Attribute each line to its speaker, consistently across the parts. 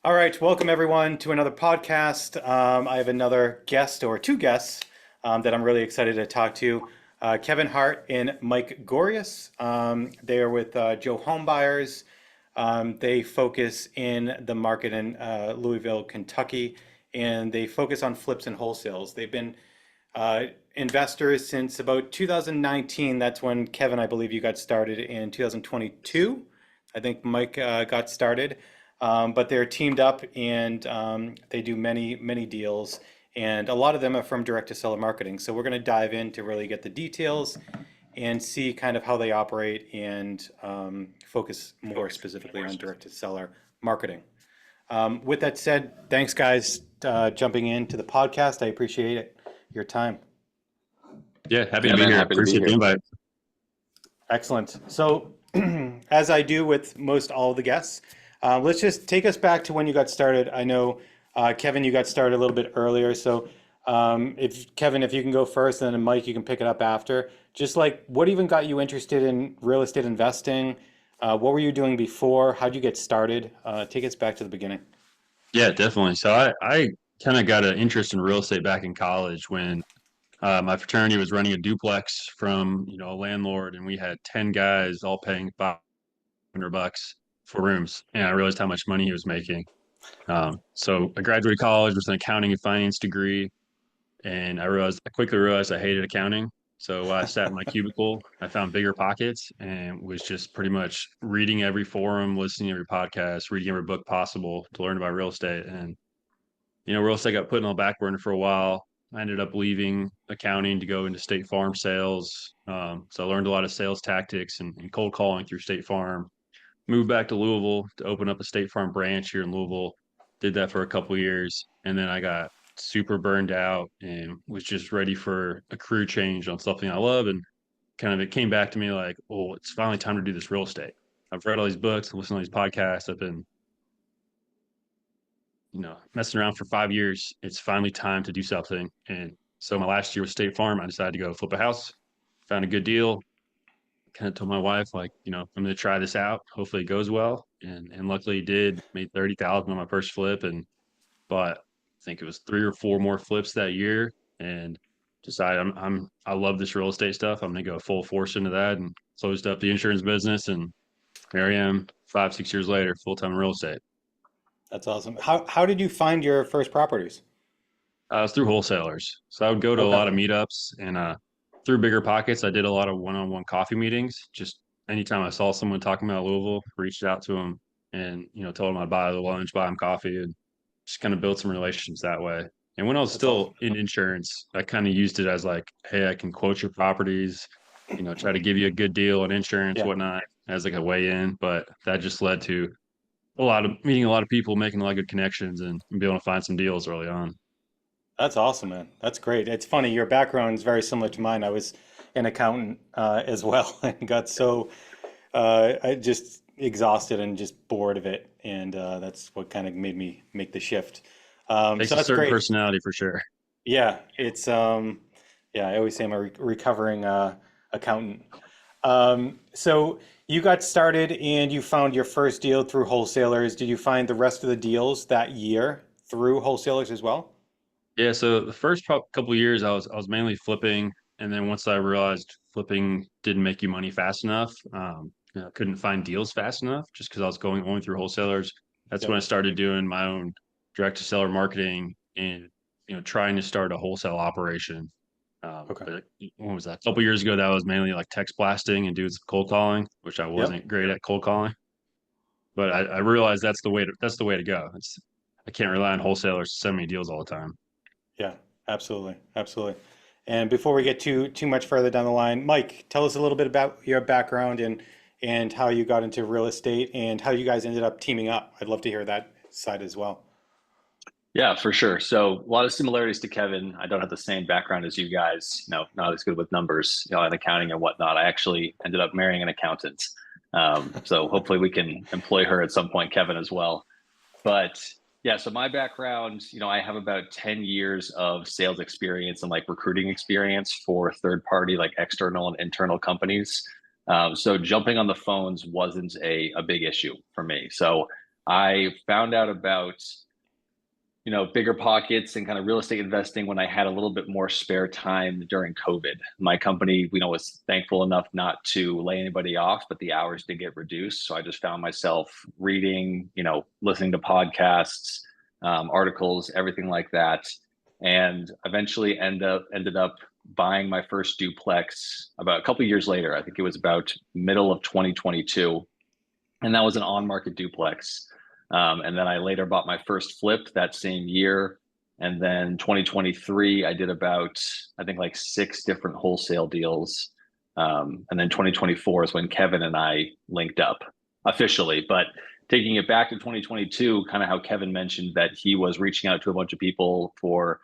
Speaker 1: All right, welcome everyone to another podcast. I have another guest or two guests that I'm really excited to talk to. Kevin Hart and Mike Gorious. They are with Joe Homebuyers. They focus in the market in Louisville, Kentucky, and they focus on flips and wholesales. They've been uh, investors since about 2019. That's when Kevin, I believe you got started in 2022. I think Mike got started. But they're teamed up and they do many deals. And a lot of them are from direct to seller marketing. So we're going to dive in to really get the details and see kind of how they operate and focus more specifically on direct to seller marketing. With that said, thanks guys jumping into the podcast. I appreciate it, your time.
Speaker 2: Yeah, happy to
Speaker 3: Yeah,
Speaker 2: be
Speaker 3: man,
Speaker 2: here.
Speaker 3: happy to be
Speaker 2: Appreciate the
Speaker 3: here.
Speaker 2: invite.
Speaker 1: Excellent. So, as I do with most all of the guests, let's just take us back to when you got started. I know, Kevin, you got started a little bit earlier. So, if Kevin, if you can go first, and then Mike, you can pick it up after. Just like, what even got you interested in real estate investing? What were you doing before? How'd you get started? Take us back to the beginning.
Speaker 2: Yeah, definitely. So I kind of got an interest in real estate back in college when my fraternity was running a duplex from, a landlord, and we had 10 guys all paying $500 for rooms. And I realized how much money he was making. So I graduated college with an accounting and finance degree, and I quickly realized I hated accounting. So while I sat in my cubicle, I found bigger pockets and was just pretty much reading every forum, listening to every podcast, reading every book possible to learn about real estate. And real estate got put on the back burner for a while. I ended up leaving accounting to go into State Farm sales. So I learned a lot of sales tactics and cold calling through State Farm. Moved back to Louisville to open up a State Farm branch here in Louisville. Did that for a couple years, and then I got super burned out and was just ready for a career change on something I love. And kind of it came back to me like, oh, it's finally time to do this real estate. I've read all these books, listened to all these podcasts. I've been, messing around for 5 years. It's finally time to do something. And so my last year with State Farm, I decided to go flip a house. Found a good deal, kind of told my wife, like, I'm going to try this out. Hopefully it goes well. And luckily it did. Made 30,000 on my first flip, and bought, I think it was 3 or 4 more flips that year, and decided I love this real estate stuff. I'm going to go full force into that, and closed up the insurance business. And here I am 5, 6 years later, full-time in real estate.
Speaker 1: That's awesome. How did you find your first properties?
Speaker 2: It's through wholesalers. So I would go to a
Speaker 1: Okay.
Speaker 2: lot of meetups, and through bigger pockets, I did a lot of one-on-one coffee meetings. Just anytime I saw someone talking about Louisville, reached out to them and, told them I'd buy the lunch, buy them coffee, and just kind of built some relationships that way. And when I was
Speaker 1: That's
Speaker 2: still
Speaker 1: awesome.
Speaker 2: in insurance, I kind of used it as like, hey, I can quote your properties, try to give you a good deal on insurance,
Speaker 1: Yeah.
Speaker 2: whatnot, as like a way in. But that just led to a lot of meeting a lot of people, making a lot of good connections, and being able to find some deals early on.
Speaker 1: That's awesome, man. That's great. It's funny, your background is very similar to mine. I was an accountant as well and got so I just exhausted and just bored of it. And that's what kind of made me make the shift. So
Speaker 2: Takes a
Speaker 1: that's
Speaker 2: certain
Speaker 1: great.
Speaker 2: personality for sure.
Speaker 1: Yeah, it's yeah, I always say I'm a recovering accountant. So you got started and you found your first deal through wholesalers. Did you find the rest of the deals that year through wholesalers as well?
Speaker 2: Yeah, so the first couple of years, I was mainly flipping, and then once I realized flipping didn't make you money fast enough, couldn't find deals fast enough, just because I was going only through wholesalers. That's when
Speaker 1: Yep.
Speaker 2: I started doing my own direct to seller marketing and trying to start a wholesale operation.
Speaker 1: Okay.
Speaker 2: But when was that? A couple years ago, that was mainly like text blasting and doing some cold calling, which I
Speaker 1: Yep.
Speaker 2: wasn't great at cold calling. But I realized that's the way to go. I can't rely on wholesalers to send me deals all the time.
Speaker 1: Yeah, absolutely, absolutely. And before we get too much further down the line, Mike, tell us a little bit about your background and how you got into real estate and how you guys ended up teaming up. I'd love to hear that side as well.
Speaker 3: Yeah, for sure. So a lot of similarities to Kevin. I don't have the same background as you guys, not as good with numbers, in accounting and whatnot. I actually ended up marrying an accountant. So hopefully we can employ her at some point, Kevin, as well. But yeah, so my background, I have about 10 years of sales experience and like recruiting experience for third party, like external and internal companies. So jumping on the phones wasn't a big issue for me. So I found out about, bigger pockets and kind of real estate investing when I had a little bit more spare time during COVID. My company, was thankful enough not to lay anybody off, but the hours did get reduced. So I just found myself reading, listening to podcasts, articles, everything like that. And eventually ended up buying my first duplex about a couple of years later. I think it was about middle of 2022. And that was an on-market duplex. And then I later bought my first flip that same year. And then 2023, I did about, I think like 6 different wholesale deals. And then 2024 is when Kevin and I linked up officially. But taking it back to 2022, kind of how Kevin mentioned that he was reaching out to a bunch of people for,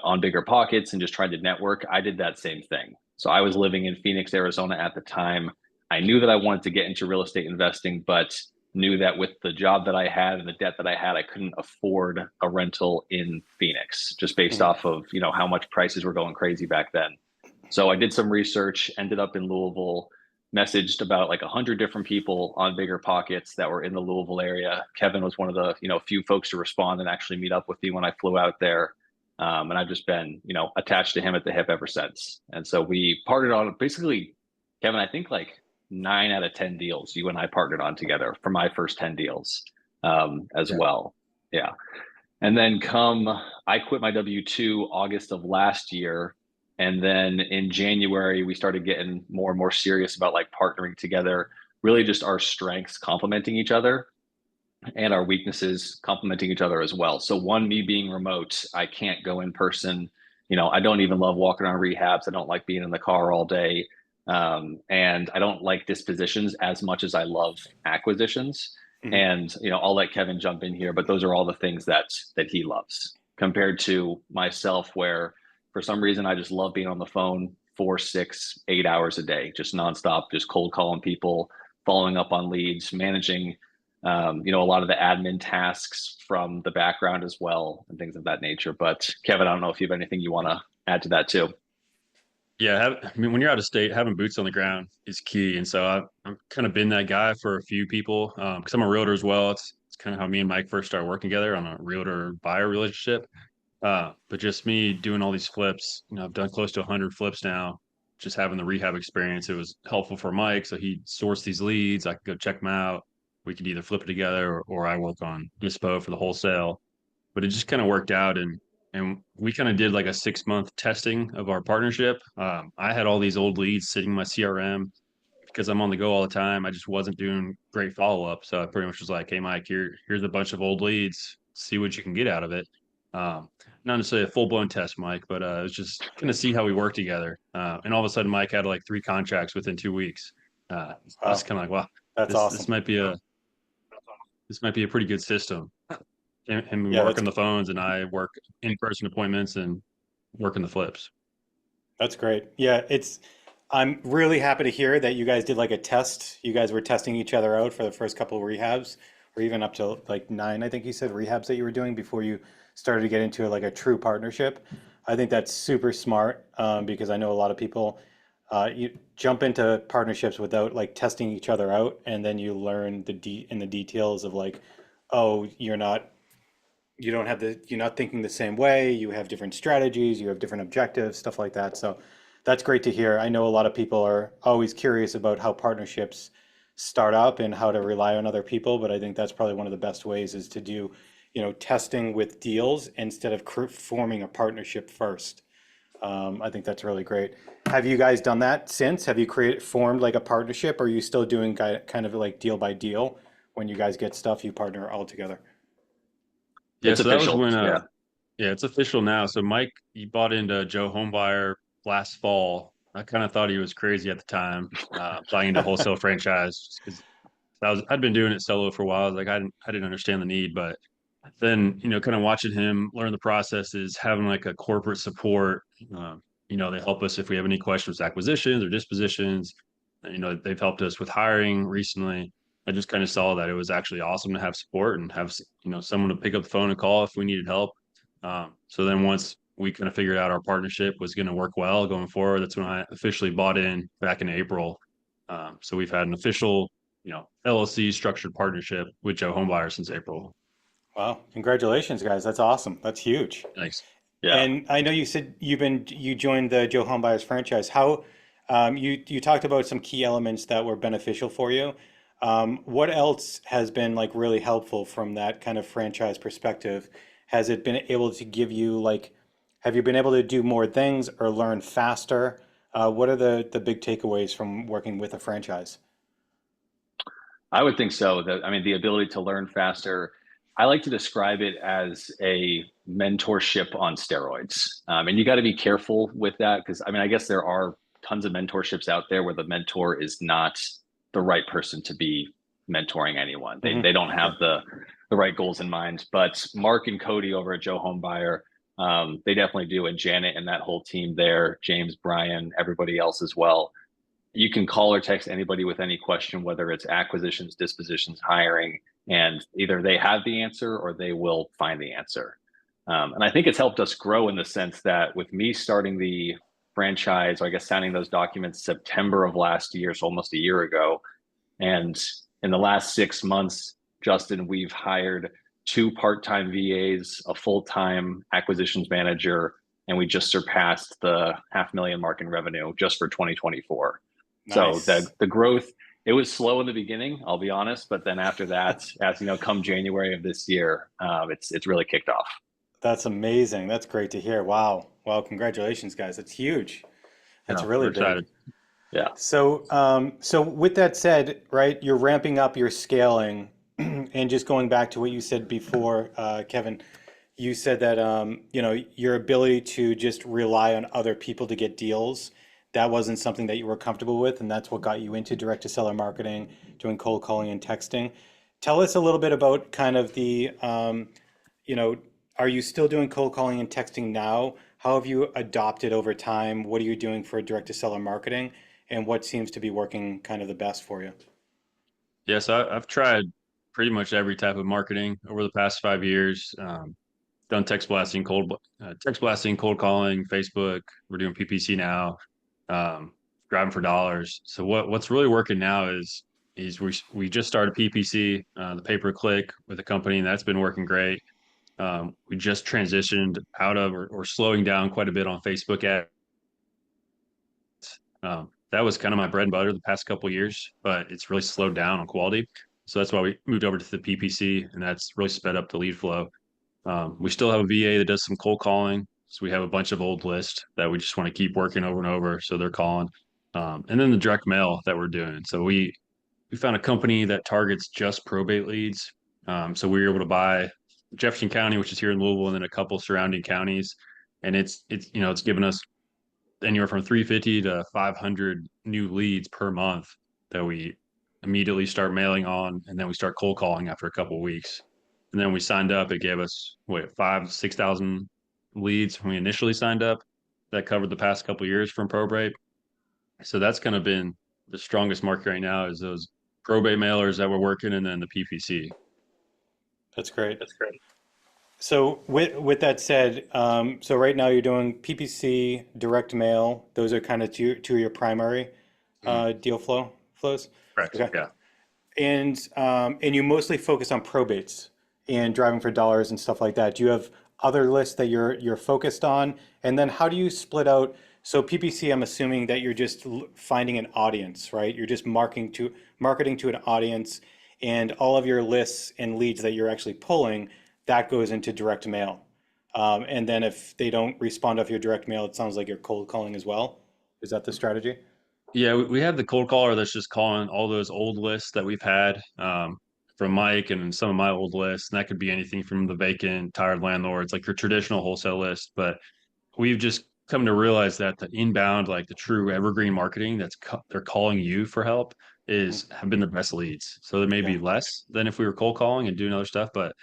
Speaker 3: on bigger pockets and just trying to network. I did that same thing. So I was living in Phoenix, Arizona at the time. I knew that I wanted to get into real estate investing, but knew that with the job that I had and the debt that I had, I couldn't afford a rental in Phoenix just based off of, how much prices were going crazy back then. So I did some research, ended up in Louisville, messaged about like 100 different people on bigger pockets that were in the Louisville area. Kevin was one of the, few folks to respond and actually meet up with me when I flew out there. And I've just been, attached to him at the hip ever since. And so we partnered on basically, Kevin, I think like 9 out of 10 deals you and I partnered on together for my first 10 deals as well. Yeah. And then I quit my W-2 August of last year. And then in January, we started getting more and more serious about like partnering together, really just our strengths complementing each other and our weaknesses complementing each other as well. So me being remote, I can't go in person. I don't even love walking around rehabs. I don't like being in the car all day. And I don't like dispositions as much as I love acquisitions. Mm-hmm. And, I'll let Kevin jump in here, but those are all the things that he loves compared to myself, where for some reason, I just love being on the phone 4, 6, 8 hours a day, just nonstop, just cold calling people, following up on leads, managing, a lot of the admin tasks from the background as well and things of that nature. But Kevin, I don't know if you have anything you want to add to that too.
Speaker 2: Yeah, when you're out of state, having boots on the ground is key. And so I've kind of been that guy for a few people because I'm a realtor as well. It's kind of how me and Mike first started working together on a realtor buyer relationship. But just me doing all these flips, I've done close to 100 flips now. Just having the rehab experience, it was helpful for Mike. So he sourced these leads. I could go check them out. We could either flip it together or I work on dispo for the wholesale. But it just kind of worked out, and we kind of did like a 6-month testing of our partnership. I had all these old leads sitting in my CRM because I'm on the go all the time. I just wasn't doing great follow up. So I pretty much was like, hey, Mike, here's a bunch of old leads. See what you can get out of it. Not necessarily a full blown test, Mike, but it was just kind of see how we work together. And all of a sudden, Mike had like 3 contracts within 2 weeks. I was kind of like, wow,
Speaker 1: that's awesome.
Speaker 2: This might be a pretty good system. Him work on the phones and I work in-person appointments and working the flips.
Speaker 1: That's great. Yeah, I'm really happy to hear that you guys did like a test. You guys were testing each other out for the first couple of rehabs, or even up to like 9, I think you said, rehabs that you were doing before you started to get into like a true partnership. I think that's super smart because I know a lot of people you jump into partnerships without like testing each other out, and then you learn the details of like, oh, you're not thinking the same way, you have different strategies, you have different objectives, stuff like that. So that's great to hear. I know a lot of people are always curious about how partnerships start up and how to rely on other people, but I think that's probably one of the best ways is to do, testing with deals instead of forming a partnership first. I think that's really great. Have you guys done that since? Have you formed like a partnership, or are you still doing kind of like deal by deal? When you guys get stuff, you partner all together?
Speaker 2: Yeah,
Speaker 3: It's
Speaker 2: so that was
Speaker 3: official.
Speaker 2: when
Speaker 3: Yeah.
Speaker 2: it's official now. So Mike, he bought into Joe Homebuyer last fall. I kind of thought he was crazy at the time, buying into wholesale franchise because I'd been doing it solo for a while. I was like, I didn't understand the need, but then kind of watching him learn the processes, having like a corporate support. They help us if we have any questions, acquisitions or dispositions. They've helped us with hiring recently. I just kind of saw that it was actually awesome to have support and have someone to pick up the phone and call if we needed help. So then once we kind of figured out our partnership was going to work well going forward, that's when I officially bought in back in April. So we've had an official LLC structured partnership with Joe Homebuyer since April.
Speaker 1: Wow, congratulations, guys. That's awesome. That's huge.
Speaker 2: Thanks.
Speaker 3: Yeah.
Speaker 1: And I know you said you joined the Joe Homebuyers franchise. How you talked about some key elements that were beneficial for you. What else has been like really helpful from that kind of franchise perspective? Has it been able to give you like, have you been able to do more things or learn faster? What are the big takeaways from working with a franchise?
Speaker 3: I would think so. That I mean, the ability to learn faster. I like to describe it as a mentorship on steroids, and you got to be careful with that because I mean, I guess there are tons of mentorships out there where the mentor is not the right person to be mentoring anyone. They don't have
Speaker 1: Sure.
Speaker 3: the right goals in mind. But Mark and Cody over at Joe Homebuyer, they definitely do, and Janet and that whole team there, James, Brian, everybody else as well. You can call or text anybody with any question, whether it's acquisitions, dispositions, hiring, and either they have the answer or they will find the answer. And I think it's helped us grow in the sense that with me starting the franchise, or I guess signing those documents September of last year, so almost a year ago, and in the last 6 months, Justin, we've hired two part-time VAs, a full-time acquisitions manager, and we just surpassed the 500,000 mark in revenue just for 2024. So
Speaker 1: Nice.
Speaker 3: the growth, it was slow in the beginning, I'll be honest, but then after that, as you know, come January of this year, it's really kicked off.
Speaker 1: That's amazing. That's great to hear. Wow. Wow. Congratulations, guys. That's huge. That's
Speaker 2: Yeah,
Speaker 1: really
Speaker 2: we're
Speaker 1: big.
Speaker 2: excited.
Speaker 3: Yeah.
Speaker 1: So with that said, right, you're ramping up your scaling, and just going back to what you said before, Kevin, you said that your ability to just rely on other people to get deals, that wasn't something that you were comfortable with, and that's what got you into direct to seller marketing, doing cold calling and texting. Tell us a little bit about kind of you know, are you still doing cold calling and texting now? How have you adopted over time? What are you doing for direct to seller marketing? And what seems to be working kind of the best for you?
Speaker 2: Yes, I've tried pretty much every type of marketing over the past 5 years. Done text blasting, cold calling, Facebook. We're doing PPC now. Grabbing for dollars. So what's really working now is we just started PPC, the pay per click with a company, and that's been working great. We just transitioned out of or slowing down quite a bit on Facebook ads. That was kind of my bread and butter the past couple of years, but it's really slowed down on quality. So that's why we moved over to the PPC, and that's really sped up the lead flow. We still have a VA that does some cold calling. So we have a bunch of old lists that we just want to keep working over and over. So they're calling. And then the direct mail that we're doing. So we found a company that targets just probate leads. So we were able to buy Jefferson County, which is here in Louisville, and then a couple surrounding counties. And it's given us anywhere from 350 to 500 new leads per month that we immediately start mailing on, and then we start cold calling after a couple of weeks. And then we signed up. It gave us what 6,000 leads when we initially signed up. That covered the past couple of years from probate. So that's kind of been the strongest market right now is those probate mailers that we're working, and then the PPC.
Speaker 1: That's great.
Speaker 3: That's great.
Speaker 1: So with that said, so right now you're doing PPC, direct mail. Those are kind of two of your primary
Speaker 2: Mhm.
Speaker 1: deal flows.
Speaker 2: Correct.
Speaker 1: Okay.
Speaker 2: Yeah.
Speaker 1: And you mostly focus on probates and driving for dollars and stuff like that. Do you have other lists that you're focused on? And then how do you split out? So PPC, I'm assuming that you're just finding an audience, right? You're just marketing to an audience, and all of your lists and leads that you're actually pulling, that goes into direct mail. And then if they don't respond off your direct mail, it sounds like you're cold calling as well. Is that the strategy?
Speaker 2: Yeah, we have the cold caller that's just calling all those old lists that we've had from Mike and some of my old lists. And that could be anything from the vacant, tired landlords, like your traditional wholesale list. But we've just come to realize that the inbound, like the true evergreen marketing they're calling you for help
Speaker 1: Mhm.
Speaker 2: is have been the best leads. So there may
Speaker 1: Yeah,
Speaker 2: be less than if we were cold calling and doing other stuff, but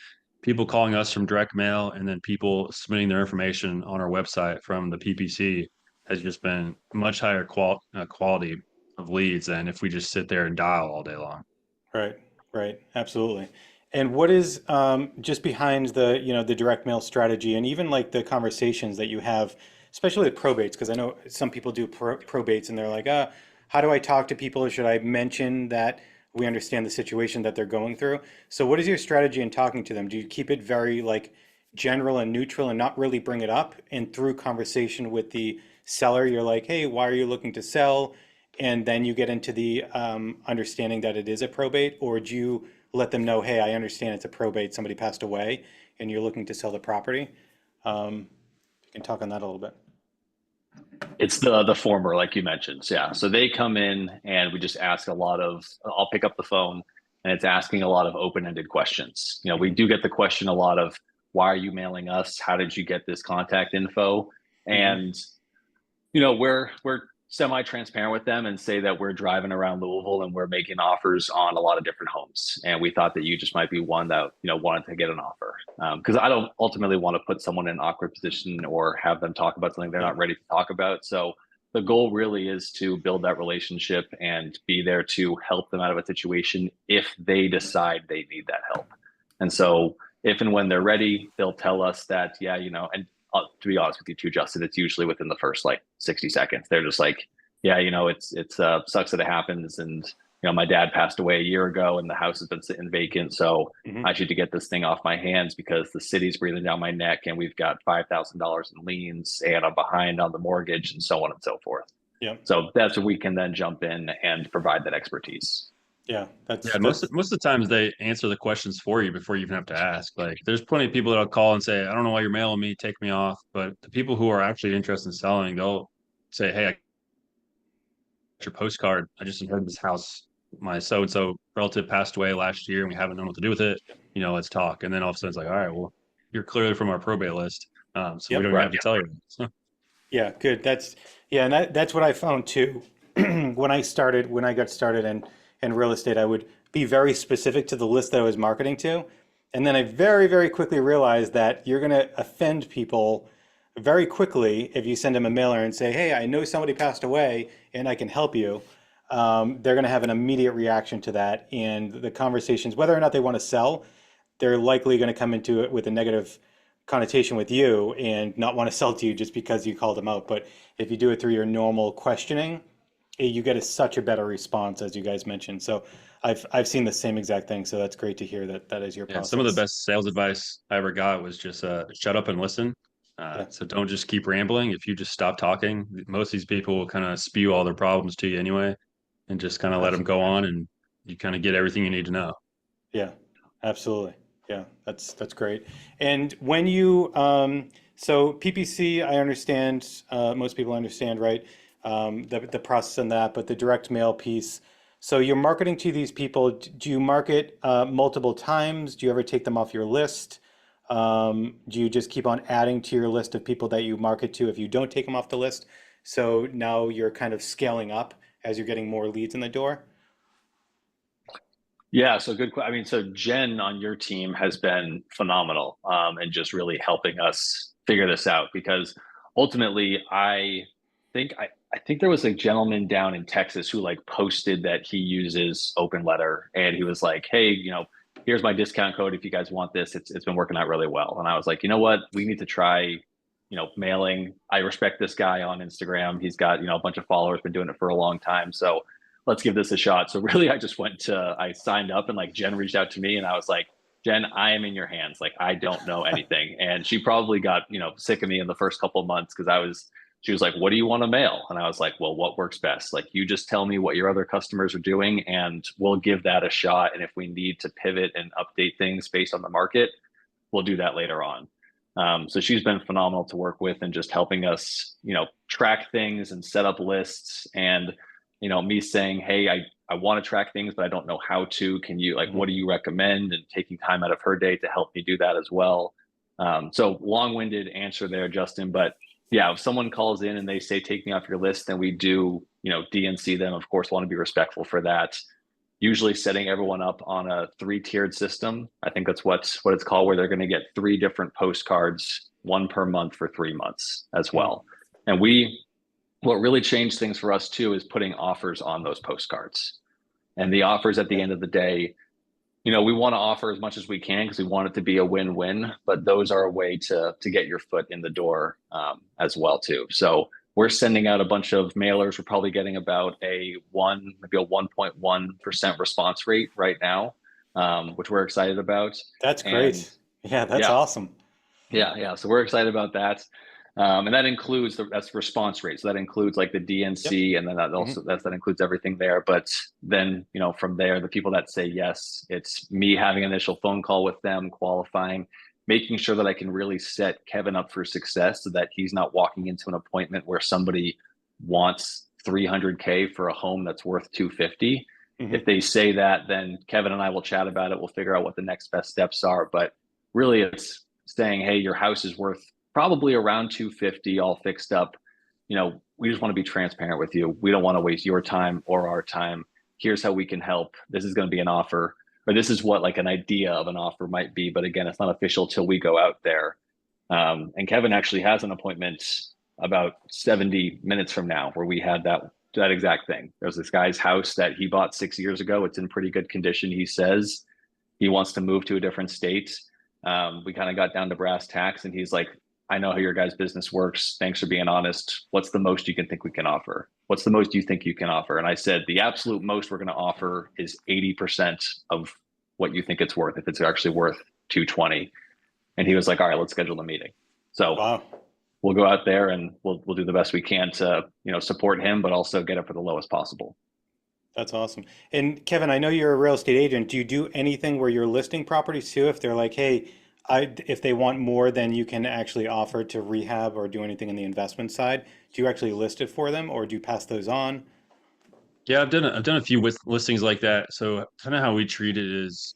Speaker 2: people calling us from direct mail and then people submitting their information on our website from the PPC has just been much higher quality of leads than if we just sit there and dial all day long.
Speaker 1: right, right, absolutely. And what is just behind the direct mail strategy and even like the conversations that you have, especially with probates, because I know some people do probates and they're like, how do I talk to people? Should I mention that we understand the situation that they're going through. So what is your strategy in talking to them? Do you keep it very like general and neutral and not really bring it up? And through conversation with the seller, you're like, hey, why are you looking to sell? And then you get into the understanding that it is a probate, or do you let them know, hey, I understand it's a probate, somebody passed away, and you're looking to sell the property? You can talk on that a little bit.
Speaker 3: It's the former, like you mentioned. So, yeah. So they come in and we just ask a lot of, I'll pick up the phone and it's asking a lot of open-ended questions. You know, we do get the question a lot of, why are you mailing us? How did you get this contact info?
Speaker 1: Hmm.
Speaker 3: And, you know, we're semi-transparent with them and say that we're driving around Louisville and we're making offers on a lot of different homes. And we thought that you just might be one that, you know, wanted to get an offer. Because I don't ultimately want to put someone in an awkward position or have them talk about something they're
Speaker 1: Yeah.
Speaker 3: not ready to talk about. So the goal really is to build that relationship and be there to help them out of a situation if they decide they need that help. And so if and when they're ready, they'll tell us that, yeah, you know, and to be honest with you too, Justin, it's usually within the first like 60 seconds. They're just like, yeah, you know, it's sucks that it happens. And, you know, my dad passed away a year ago and the house has been sitting vacant. So
Speaker 1: Hmm.
Speaker 3: I need to get this thing off my hands because the city's breathing down my neck and we've got $5,000 in liens and I'm behind on the mortgage and so on and so forth.
Speaker 1: Yeah.
Speaker 3: So that's where we can then jump in and provide that expertise.
Speaker 1: Yeah.
Speaker 2: Yeah, most of the times they answer the questions for you before you even have to ask. Like, there's plenty of people that'll call and say, "I don't know why you're mailing me, take me off." But the people who are actually interested in selling, they'll say, "Hey, I got your postcard. I just inherited this house. My so and so relative passed away last year, and we haven't known what to do with it. You know, let's talk." And then all of a sudden, it's like, "All right, well, you're clearly from our probate list, so we
Speaker 1: Yep.
Speaker 2: don't even
Speaker 3: Right.
Speaker 2: have to tell you." So,
Speaker 1: Yeah, good. Yeah, and that's what I found too. When I got started in real estate, I would be very specific to the list that I was marketing to. And then I very, very quickly realized that you're going to offend people very quickly if you send them a mailer and say, hey, I know somebody passed away and I can help you. They're going to have an immediate reaction to that. And the conversations, whether or not they want to sell, they're likely going to come into it with a negative connotation with you and not want to sell to you just because you called them out. But if you do it through your normal questioning, you get such a better response, as you guys mentioned. So I've seen the same exact thing. So that's great to hear that that is your
Speaker 2: yeah, some of the
Speaker 1: process.
Speaker 2: best sales advice I ever got was just shut up and listen.
Speaker 1: Yeah,
Speaker 2: So don't just keep rambling. If you just stop talking, most of these people will kind of spew all their problems to you anyway, and just kind of let them go
Speaker 1: absolutely.
Speaker 2: on, and you kind of get everything you need to know.
Speaker 1: Yeah, absolutely. Yeah, that's great. And when you so PPC, I understand. Most people understand, right? The process in that, but the direct mail piece. So you're marketing to these people. Do you market multiple times? Do you ever take them off your list? Do you just keep on adding to your list of people that you market to if you don't take them off the list? So now you're kind of scaling up as you're getting more leads in the door.
Speaker 3: Yeah, so good. I mean, so Jen on your team has been phenomenal, and just really helping us figure this out because ultimately, I think there was a gentleman down in Texas who like posted that he uses Open Letter, and he was like, "Hey, you know, here's my discount code if you guys want this. It's been working out really well." And I was like, you know what, we need to try, you know, mailing. I respect this guy on Instagram. He's got, you know, a bunch of followers, been doing it for a long time, so let's give this a shot. So really, I signed up and like Jen reached out to me and I was like, Jen, I am in your hands. Like, I don't know anything. And she probably got, you know, sick of me in the first couple of months because she was like, what do you want to mail? And I was like, well, what works best? Like, you just tell me what your other customers are doing and we'll give that a shot. And if we need to pivot and update things based on the market, we'll do that later on. So she's been phenomenal to work with and just helping us, you know, track things and set up lists. And you know, me saying, hey, I want to track things, but I don't know how to. Can you, like, what
Speaker 1: Mhm.
Speaker 3: do you recommend? And taking time out of her day to help me do that as well. So long-winded answer there, Justin. But yeah, if someone calls in and they say, take me off your list, then we do, you know, DNC them. Of course, want to be respectful for that. Usually setting everyone up on a three-tiered system. I think that's what it's called, where they're going to get three different postcards, one per month for 3 months as
Speaker 1: Mhm.
Speaker 3: well. And what really changed things for us too is putting offers on those postcards. And the offers at the
Speaker 1: Yeah.
Speaker 3: end of the day, you know, we want to offer as much as we can because we want it to be a win-win. But those are a way to get your foot in the door, as well too. So we're sending out a bunch of mailers. We're probably getting about maybe a 1.1% response rate right now, which we're excited about.
Speaker 1: That's
Speaker 3: And
Speaker 1: great. Yeah, that's
Speaker 3: yeah,
Speaker 1: awesome.
Speaker 3: yeah. So we're excited about that. And that includes that's response rate. So that includes like the
Speaker 1: Yep.
Speaker 3: DNC, and then that
Speaker 1: Hmm.
Speaker 3: also that includes everything there. But then, from there, the people that say yes, it's me having an initial phone call with them, qualifying, making sure that I can really set Kevin up for success so that he's not walking into an appointment where somebody wants 300K for a home that's worth 250.
Speaker 1: Hmm.
Speaker 3: If they say that, then Kevin and I will chat about it. We'll figure out what the next best steps are. But really, it's saying, hey, your house is worth probably around 250, all fixed up. We just want to be transparent with you. We don't want to waste your time or our time. Here's how we can help. This is going to be an offer, or this is what like an idea of an offer might be. But again, it's not official till we go out there. And Kevin actually has an appointment about 70 minutes from now where we had that exact thing. There's this guy's house that he bought 6 years ago. It's in pretty good condition. He says he wants to move to a different state. We kind of got down to brass tacks, and he's like, I know how your guys' business works. Thanks for being honest. What's the most you can think we can offer? What's the most you think you can offer? And I said, the absolute most we're going to offer is 80% of what you think it's worth, if it's actually worth 220. And he was like, all right, let's schedule a meeting. So
Speaker 1: Wow.
Speaker 3: we'll go out there and we'll do the best we can to, support him, but also get it for the lowest possible.
Speaker 1: That's awesome. And Kevin, I know you're a real estate agent. Do you do anything where you're listing properties too? If they're like, hey, if they want more than you can actually offer to rehab or do anything in the investment side, do you actually list it for them or do you pass those on?
Speaker 2: Yeah, I've done a few listings like that. So kind of how we treat it is,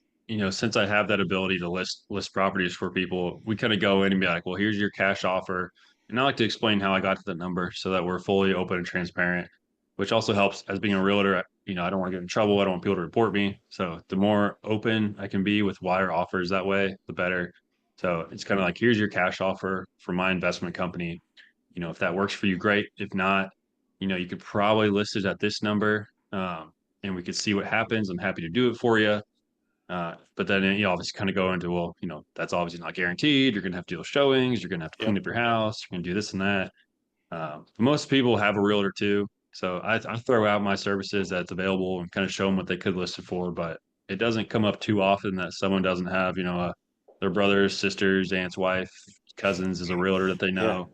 Speaker 2: since I have that ability to list properties for people, we kind of go in and be like, well, here's your cash offer. And I like to explain how I got to that number so that we're fully open and transparent, which also helps as being a realtor. I don't want to get in trouble. I don't want people to report me. So the more open I can be with why our offers that way, the better. So it's kind of like, here's your cash offer for my investment company. If that works for you, great. If not, you could probably list it at this number, and we could see what happens. I'm happy to do it for you. But then you obviously kind of go into, well, that's obviously not guaranteed. You're going to have to do showings. You're going to have to clean
Speaker 1: Yep.
Speaker 2: up your house. You're going to do this and that. Most people have a realtor too. So I throw out my services that's available and kind of show them what they could list it for. But it doesn't come up too often that someone doesn't have, their brothers, sisters, aunt's wife, cousins is a realtor that they
Speaker 1: Yeah.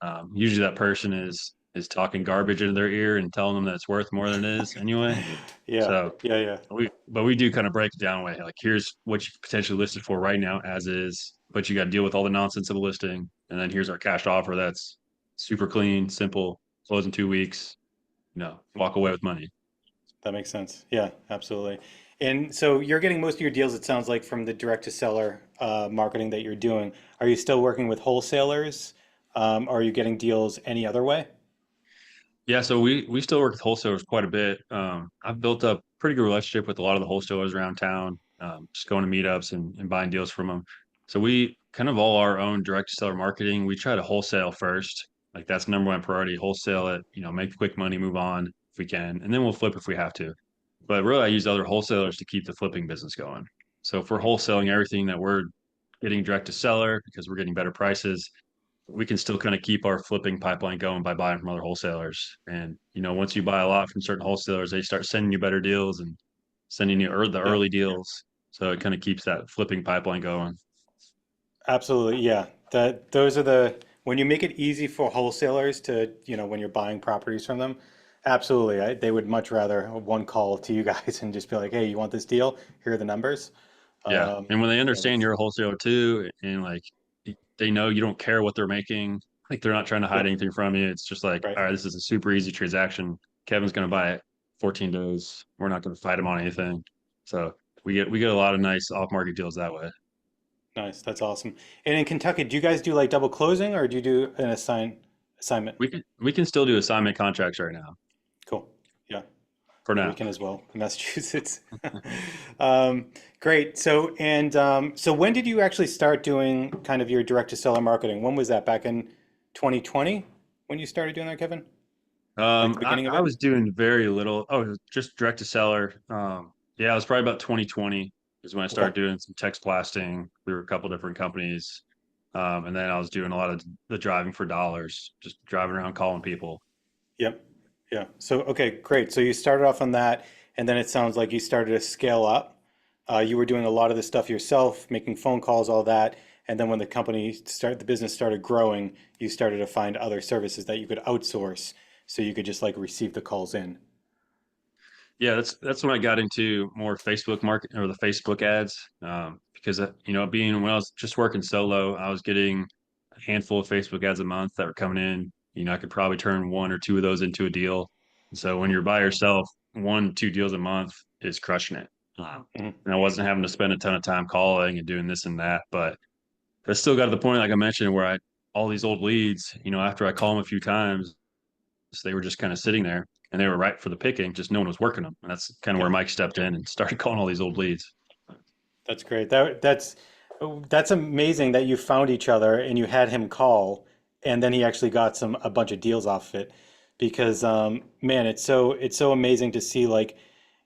Speaker 2: know. Usually that person is talking garbage into their ear and telling them that it's worth more than it is anyway.
Speaker 1: Yeah.
Speaker 2: So
Speaker 1: Yeah. Yeah.
Speaker 2: we do kind of break it down way like here's what you potentially listed for right now as is, but you got to deal with all the nonsense of a listing, and then here's our cash offer that's super clean, simple, close in 2 weeks. Walk away with money.
Speaker 1: That makes sense. Yeah, absolutely. And so you're getting most of your deals, it sounds like, from the direct to seller marketing that you're doing. Are you still working with wholesalers? Are you getting deals any other way?
Speaker 2: Yeah, so we still work with wholesalers quite a bit. I've built up pretty good relationship with a lot of the wholesalers around town, just going to meetups and buying deals from them. So we kind of all our own direct to seller marketing. We try to wholesale first. Like that's number one priority. Wholesale it, make quick money, move on if we can, and then we'll flip if we have to. But really, I use other wholesalers to keep the flipping business going. So if we're wholesaling everything that we're getting direct to seller because we're getting better prices, we can still kind of keep our flipping pipeline going by buying from other wholesalers. And once you buy a lot from certain wholesalers, they start sending you better deals and sending you the
Speaker 1: Yeah,
Speaker 2: early deals. So it kind of keeps that flipping pipeline going.
Speaker 1: absolutely. Yeah. Those are when you make it easy for wholesalers to, when you're buying properties from them, absolutely. They would much rather one call to you guys and just be like, hey, you want this deal? Here are the numbers.
Speaker 2: Yeah.
Speaker 1: Um,
Speaker 2: And when they
Speaker 1: yeah,
Speaker 2: understand you're a wholesaler too, and like they know you don't care what they're making, like they're not trying to hide
Speaker 1: yep,
Speaker 2: anything from you. It's just like,
Speaker 1: right.
Speaker 2: all right, this is a super easy transaction. Kevin's going to buy it 14 days. We're not going to fight him on anything. So we get a lot of nice off market deals that way.
Speaker 1: Nice. That's awesome. And in Kentucky, do you guys do like double closing or do you do an assignment?
Speaker 2: We can still do assignment contracts right now
Speaker 1: Cool. Yeah.
Speaker 2: for
Speaker 1: Yeah, we
Speaker 2: now.
Speaker 1: can as well in Massachusetts. Um, great. So when did you actually start doing kind of your direct to seller marketing? When was that? Back in 2020 when you started doing that, Kevin? Like the
Speaker 2: I,
Speaker 1: beginning of
Speaker 2: I
Speaker 1: it?
Speaker 2: was doing very little. Oh, it was just direct to seller. Yeah, it was probably about 2020 is when I
Speaker 1: Okay.
Speaker 2: started doing some text blasting through a couple different companies. And then I was doing a lot of the driving for dollars, just driving around calling people.
Speaker 1: Yep. Yeah. So, okay, great. So you started off on that, and then it sounds like you started to scale up. You were doing a lot of this stuff yourself, making phone calls, all that. And then when the business started growing, you started to find other services that you could outsource, so you could just like receive the calls in.
Speaker 2: Yeah, that's when I got into more Facebook market or the Facebook ads, because being when I was just working solo, I was getting a handful of Facebook ads a month that were coming in. I could probably turn one or two of those into a deal. So when you're by yourself, 1, 2 deals a month is crushing it.
Speaker 1: Mhm.
Speaker 2: And I wasn't having to spend a ton of time calling and doing this and that, but I still got to the point, like I mentioned, where all these old leads, after I call them a few times, they were just kind of sitting there and they were right for the picking, just no one was working them. And that's kind of where
Speaker 1: Yeah.
Speaker 2: Mike stepped in and started calling all these old leads.
Speaker 1: That's great. That's amazing that you found each other and you had him call, and then he actually got a bunch of deals off of it. Because man, it's so amazing to see like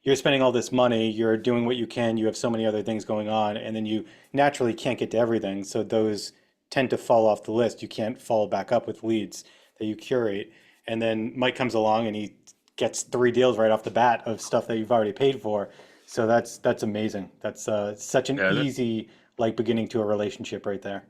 Speaker 1: you're spending all this money, you're doing what you can, you have so many other things going on, and then you naturally can't get to everything. So those tend to fall off the list. You can't follow back up with leads that you curate. And then Mike comes along and he gets 3 deals right off the bat of stuff that you've already paid for. So that's amazing. That's such an
Speaker 2: Yeah,
Speaker 1: easy like beginning to a relationship right there.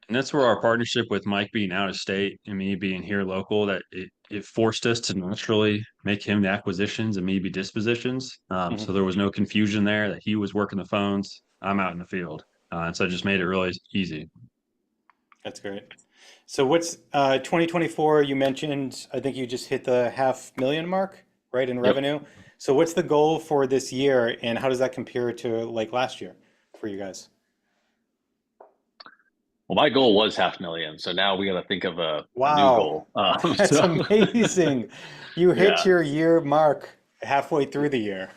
Speaker 2: and that's where our partnership with Mike being out of state and me being here local, that it forced us to naturally make him the acquisitions and me be dispositions.
Speaker 1: Mhm.
Speaker 2: So there was no confusion there that he was working the phones, I'm out in the field. And so it just made it really easy.
Speaker 1: That's great. So what's 2024? You mentioned, I think you just hit the 500,000 mark, right, in
Speaker 3: Yep.
Speaker 1: revenue. So what's the goal for this year, and how does that compare to like last year for you guys?
Speaker 3: Well, my goal was 500,000, so now we got to think of a new
Speaker 1: Wow,
Speaker 3: goal.
Speaker 1: that's amazing. You hit
Speaker 3: Yeah,
Speaker 1: your year mark halfway through the year,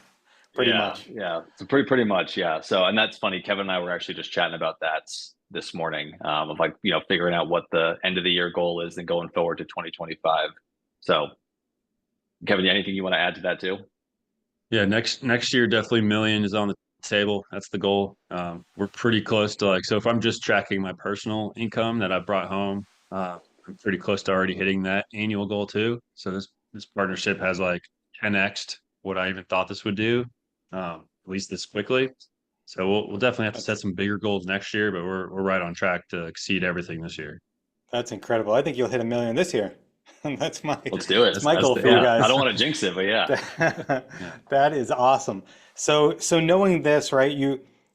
Speaker 1: pretty
Speaker 3: yeah,
Speaker 1: much.
Speaker 3: yeah. So pretty much, yeah. So, and that's funny. Kevin and I were actually just chatting about that this morning, of like figuring out what the end of the year goal is and going forward to 2025. So, Kevin, anything you want to add to that too?
Speaker 2: Yeah, next year definitely million is on the table. That's the goal. We're pretty close to like, so if I'm just tracking my personal income that I brought home, I'm pretty close to already hitting that annual goal too. So this partnership has like 10x what I even thought this would do, at least this quickly. So we'll definitely have to set
Speaker 1: That's
Speaker 2: some bigger goals next year, but we're right on track to exceed everything this year.
Speaker 1: that's incredible. I think you'll hit 1 million this year.
Speaker 3: Let's do it.
Speaker 1: That's my goal for you
Speaker 3: Yeah. I
Speaker 1: guys.
Speaker 3: don't want to jinx it, but yeah,
Speaker 2: Yeah.
Speaker 1: That is awesome. So knowing this, right?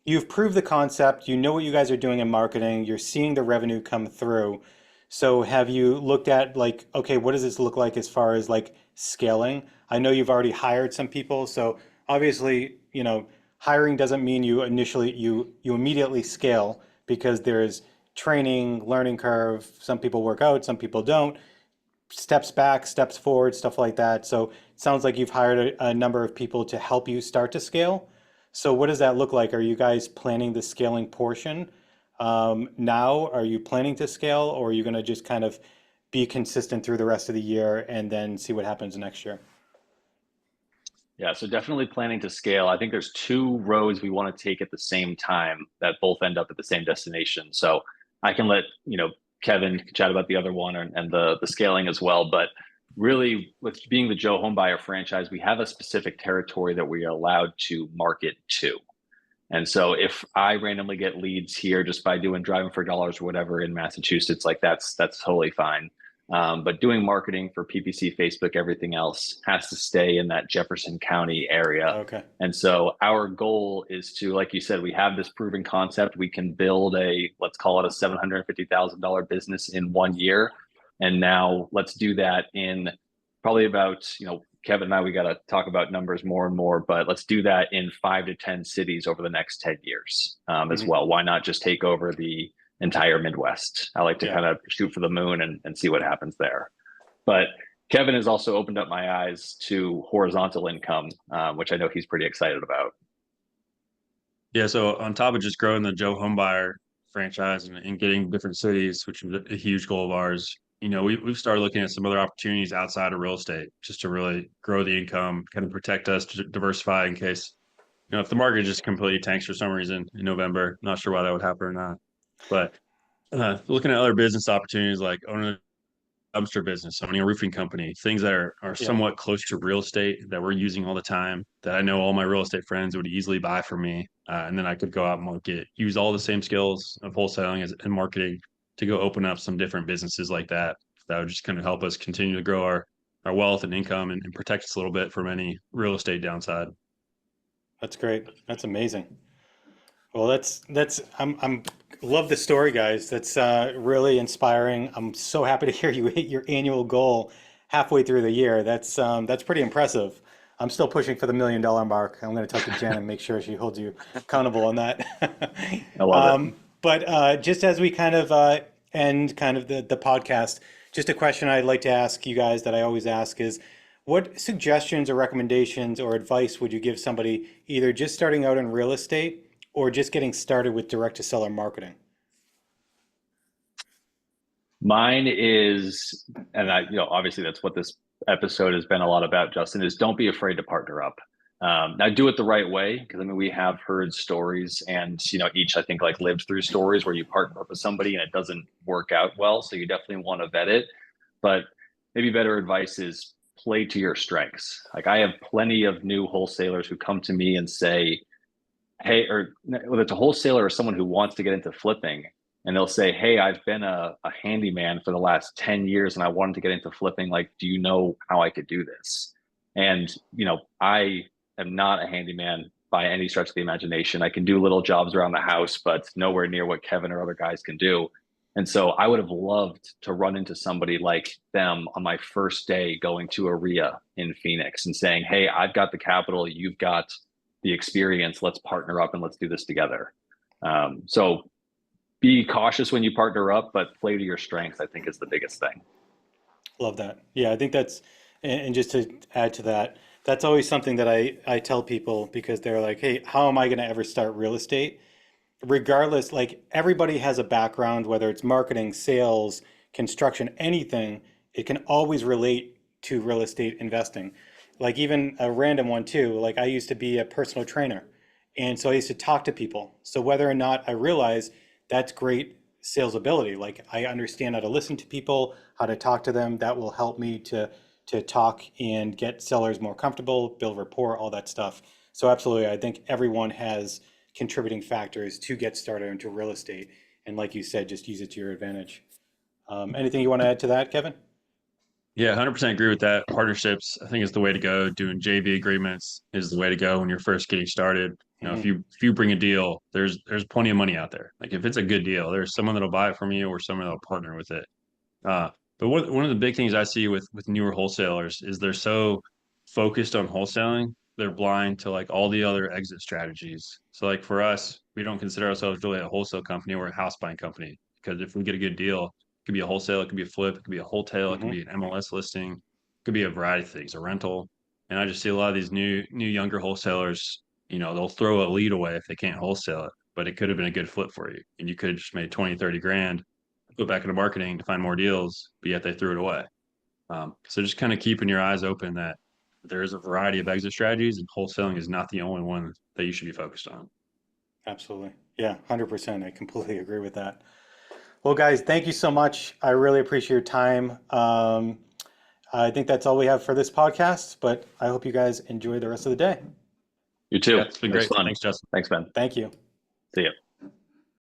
Speaker 1: You've proved the concept. You know what you guys are doing in marketing. You're seeing the revenue come through. So have you looked at like, okay, what does this look like as far as like scaling? I know you've already hired some people, so obviously, hiring doesn't mean you immediately scale because there's training, learning curve. Some people work out, some people don't, steps back, steps forward, stuff like that. So it sounds like you've hired a number of people to help you start to scale. So what does that look like? Are you guys planning the scaling portion now? Are you planning to scale, or are you going to just kind of be consistent through the rest of the year and then see what happens next year?
Speaker 3: yeah. So definitely planning to scale. I think there's two roads we want to take at the same time that both end up at the same destination. So I can let Kevin chat about the other one and the scaling as well. But really, with being the Joe Homebuyer franchise, we have a specific territory that we are allowed to market to. And so if I randomly get leads here just by doing driving for dollars or whatever in Massachusetts, like that's totally fine. But doing marketing for PPC, Facebook, everything else has to stay in that Jefferson County area.
Speaker 1: Okay.
Speaker 3: And so our goal is to, like you said, we have this proven concept. We can build let's call it a $750,000 business in 1 year. And now let's do that in probably about, Kevin and I, we got to talk about numbers more and more, but let's do that in 5 to 10 cities over the next 10 years as
Speaker 1: Hmm.
Speaker 3: well. Why not just take over the entire Midwest? I like to
Speaker 1: Yeah.
Speaker 3: kind of shoot for the moon and see what happens there. But Kevin has also opened up my eyes to horizontal income, which I know he's pretty excited about.
Speaker 2: Yeah, so on top of just growing the Joe Homebuyer franchise and getting different cities, which is a huge goal of ours, we've started looking at some other opportunities outside of real estate just to really grow the income, kind of protect us, to diversify in case, if the market just completely tanks for some reason in November. Not sure why that would happen or not. But looking at other business opportunities like owning a dumpster business, owning a roofing company, things that are
Speaker 1: Yeah,
Speaker 2: somewhat close to real estate that we're using all the time that I know all my real estate friends would easily buy from me. And then I could go out and market, use all the same skills of wholesaling and marketing to go open up some different businesses like that. That would just kind of help us continue to grow our wealth and income and protect us a little bit from any real estate downside.
Speaker 1: that's great. That's amazing. Well, that's I'm love the story, guys. That's really inspiring. I'm so happy to hear you hit your annual goal halfway through the year. That's pretty impressive. I'm still pushing for the $1 million mark. I'm going to talk to Jen and make sure she holds you accountable on that.
Speaker 3: I love it.
Speaker 1: But just as we kind of end kind of the podcast, just a question I'd like to ask you guys that I always ask is, what suggestions or recommendations or advice would you give somebody either just starting out in real estate or just getting started with direct to seller marketing?
Speaker 3: Mine is, and obviously that's what this episode has been a lot about, Justin, is don't be afraid to partner up. Now do it the right way, because I mean, we have heard stories and, each I think like lived through stories where you partner up with somebody and it doesn't work out well. So you definitely want to vet it, but maybe better advice is play to your strengths. Like I have plenty of new wholesalers who come to me and say, hey, or whether it's a wholesaler or someone who wants to get into flipping, and they'll say, hey, I've been a handyman for the last 10 years and I wanted to get into flipping. Like, do you know how I could do this? And, I am not a handyman by any stretch of the imagination. I can do little jobs around the house, but nowhere near what Kevin or other guys can do. And so I would have loved to run into somebody like them on my first day going to a RIA in Phoenix and saying, hey, I've got the capital, you've got the experience, let's partner up and let's do this together. So be cautious when you partner up, but play to your strengths, I think is the biggest thing.
Speaker 1: Love that. Yeah, I think and just to add to that, that's always something that I tell people because they're like, hey, how am I going to ever start real estate? Regardless, like everybody has a background, whether it's marketing, sales, construction, anything, it can always relate to real estate investing. Like even a random one too, like I used to be a personal trainer. And so I used to talk to people. So whether or not I realize that's great sales ability, like I understand how to listen to people, how to talk to them, that will help me to talk and get sellers more comfortable, build rapport, all that stuff. So absolutely, I think everyone has contributing factors to get started into real estate. And like you said, just use it to your advantage. Anything you want to add to that, Kevin?
Speaker 2: Yeah, 100% agree with that. Partnerships, I think, is the way to go. Doing JV agreements is the way to go when you're first getting started.
Speaker 1: Hmm.
Speaker 2: If you bring a deal, there's plenty of money out there. Like if it's a good deal, there's someone that'll buy it from you or someone that'll partner with it. But one of the big things I see with newer wholesalers is they're so focused on wholesaling, they're blind to like all the other exit strategies. So like for us, we don't consider ourselves really a wholesale company or a house buying company because if we get a good deal, it could be a wholesale, it could be a flip, it could be a wholesale, it could
Speaker 1: Hmm.
Speaker 2: be an MLS listing, it could be a variety of things, a rental. And I just see a lot of these new younger wholesalers, they'll throw a lead away if they can't wholesale it, but it could have been a good flip for you. And you could have just made 20, 30 grand, put back into marketing to find more deals, but yet they threw it away. So just kind of keeping your eyes open that there is a variety of exit strategies and wholesaling is not the only one that you should be focused on.
Speaker 1: Absolutely. Yeah, 100%. I completely agree with that. Well, guys, thank you so much. I really appreciate your time. I think that's all we have for this podcast, but I hope you guys enjoy the rest of the day.
Speaker 3: You too.
Speaker 2: Yeah, it's been
Speaker 3: It was
Speaker 2: great.
Speaker 3: fun.
Speaker 2: Thanks, Justin.
Speaker 3: Thanks, Ben.
Speaker 1: Thank you.
Speaker 3: See you.